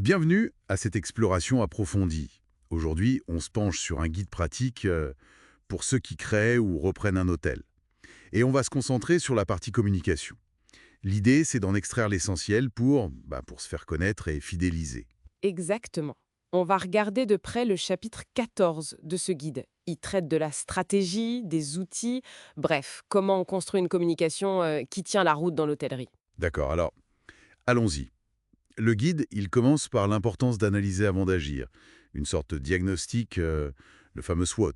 Bienvenue à cette exploration approfondie. Aujourd'hui, on se penche sur un guide pratique pour ceux qui créent ou reprennent un hôtel. Et on va se concentrer sur la partie communication. L'idée, c'est d'en extraire l'essentiel pour se faire connaître et fidéliser. Exactement. On va regarder de près le chapitre 14 de ce guide. Il traite de la stratégie, des outils, bref, comment on construit une communication qui tient la route dans l'hôtellerie. D'accord, alors, allons-y. Le guide, il commence par l'importance d'analyser avant d'agir. Une sorte de diagnostic, le fameux SWOT.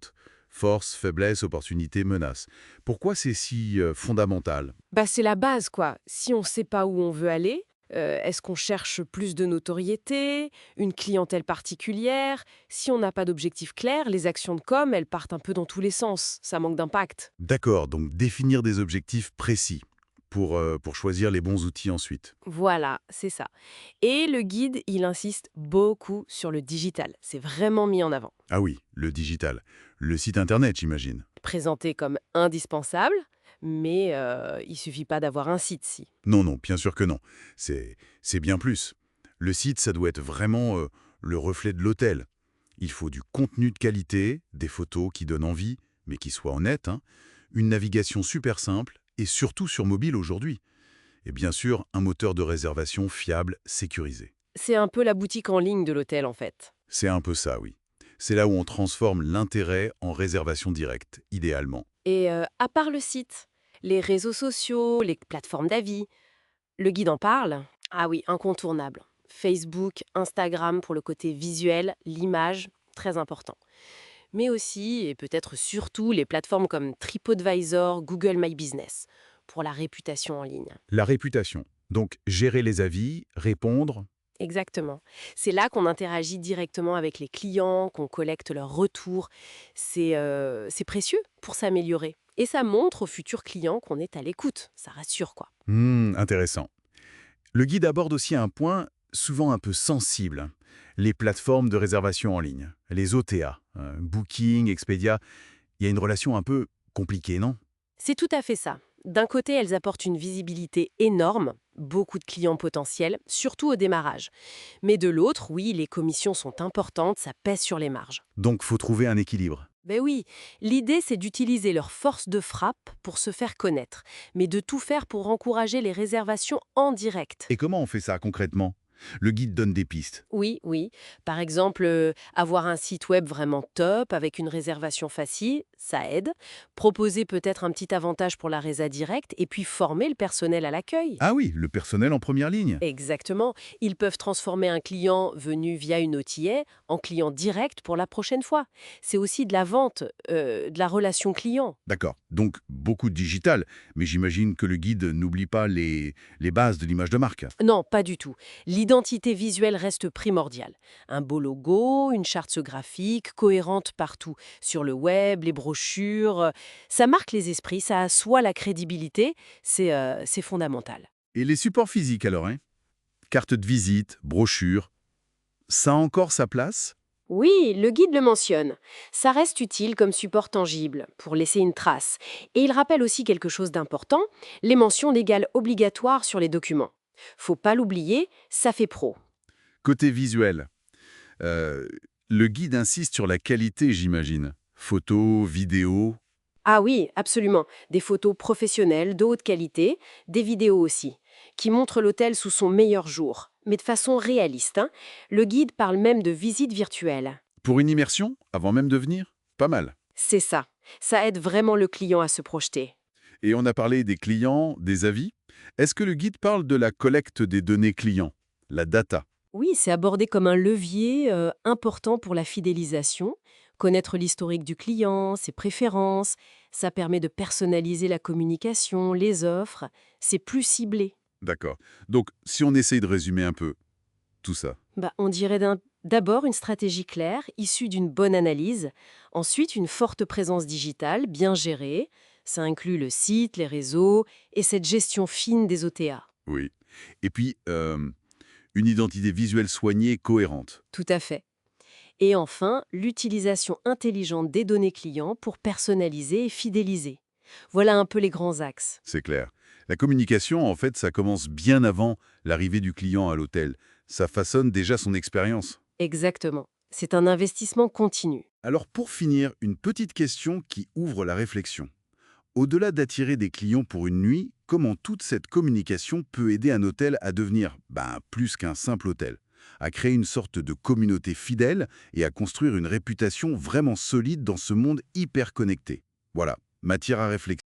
Force, faiblesse, opportunité, menace. Pourquoi c'est si fondamental? C'est la base, quoi. Si on ne sait pas où on veut aller, est-ce qu'on cherche plus de notoriété, une clientèle particulière? Si on n'a pas d'objectif clair, les actions de com, elles partent un peu dans tous les sens. Ça manque d'impact. D'accord, donc définir des objectifs précis pour choisir les bons outils ensuite. Voilà, c'est ça. Et le guide, il insiste beaucoup sur le digital. C'est vraiment mis en avant. Ah oui, le digital. Le site internet, j'imagine. Présenté comme indispensable, mais il suffit pas d'avoir un site, si. Non, non, bien sûr que non. C'est bien plus. Le site, ça doit être vraiment le reflet de l'hôtel. Il faut du contenu de qualité, des photos qui donnent envie, mais qui soient honnêtes, hein, une navigation super simple, et surtout sur mobile aujourd'hui. Et bien sûr, un moteur de réservation fiable, sécurisé. C'est un peu la boutique en ligne de l'hôtel, en fait. C'est un peu ça, oui. C'est là où on transforme l'intérêt en réservation directe, idéalement. Et à part le site, les réseaux sociaux, les plateformes d'avis, le guide en parle? Ah oui, incontournable. Facebook, Instagram pour le côté visuel, l'image, très important. Mais aussi, et peut-être surtout, les plateformes comme TripAdvisor, Google My Business, pour la réputation en ligne. La réputation. Donc, gérer les avis, répondre. Exactement. C'est là qu'on interagit directement avec les clients, qu'on collecte leurs retours. C'est précieux pour s'améliorer. Et ça montre aux futurs clients qu'on est à l'écoute. Ça rassure, quoi. Intéressant. Le guide aborde aussi un point souvent un peu sensible, les plateformes de réservation en ligne, les OTA, Booking, Expedia. Il y a une relation un peu compliquée, non? C'est tout à fait ça. D'un côté, elles apportent une visibilité énorme, beaucoup de clients potentiels, surtout au démarrage. Mais de l'autre, oui, les commissions sont importantes, ça pèse sur les marges. Donc, faut trouver un équilibre. Ben oui, l'idée c'est d'utiliser leur force de frappe pour se faire connaître, mais de tout faire pour encourager les réservations en direct. Et comment on fait ça concrètement? Le guide donne des pistes. Oui, oui. Par exemple, avoir un site web vraiment top avec une réservation facile, ça aide. Proposer peut-être un petit avantage pour la résa directe et puis former le personnel à l'accueil. Ah oui, le personnel en première ligne. Exactement. Ils peuvent transformer un client venu via une OTA en client direct pour la prochaine fois. C'est aussi de la vente, de la relation client. D'accord. Donc, beaucoup de digital. Mais j'imagine que le guide n'oublie pas les bases de l'image de marque. Non, pas du tout. L'identité visuelle reste primordiale. Un beau logo, une charte graphique, cohérente partout. Sur le web, les brochures. Ça marque les esprits, ça assoit la crédibilité. C'est fondamental. Et les supports physiques alors, hein? Carte de visite, brochure. Ça a encore sa place? Oui, le guide le mentionne. Ça reste utile comme support tangible, pour laisser une trace. Et il rappelle aussi quelque chose d'important, les mentions légales obligatoires sur les documents. Faut pas l'oublier, ça fait pro. Côté visuel, euh, le guide insiste sur la qualité, j'imagine. Photos, vidéos. Ah oui, absolument. Des photos professionnelles de haute qualité, des vidéos aussi, qui montrent l'hôtel sous son meilleur jour, mais de façon réaliste, hein. Le guide parle même de visite virtuelle. Pour une immersion, avant même de venir? Pas mal. C'est ça. Ça aide vraiment le client à se projeter. Et on a parlé des clients, des avis. Est-ce que le guide parle de la collecte des données clients, la data? Oui, c'est abordé comme un levier important pour la fidélisation. Connaître l'historique du client, ses préférences, ça permet de personnaliser la communication, les offres. C'est plus ciblé. D'accord. Donc, si on essaye de résumer un peu tout ça. On dirait d'abord une stratégie claire, issue d'une bonne analyse. Ensuite, une forte présence digitale, bien gérée. Ça inclut le site, les réseaux et cette gestion fine des OTA. Oui. Et puis, une identité visuelle soignée, cohérente. Tout à fait. Et enfin, l'utilisation intelligente des données clients pour personnaliser et fidéliser. Voilà un peu les grands axes. C'est clair. La communication, en fait, ça commence bien avant l'arrivée du client à l'hôtel. Ça façonne déjà son expérience. Exactement. C'est un investissement continu. Alors pour finir, une petite question qui ouvre la réflexion. Au-delà d'attirer des clients pour une nuit, comment toute cette communication peut aider un hôtel à devenir plus qu'un simple hôtel, à créer une sorte de communauté fidèle et à construire une réputation vraiment solide dans ce monde hyper connecté? Voilà, matière à réflexion.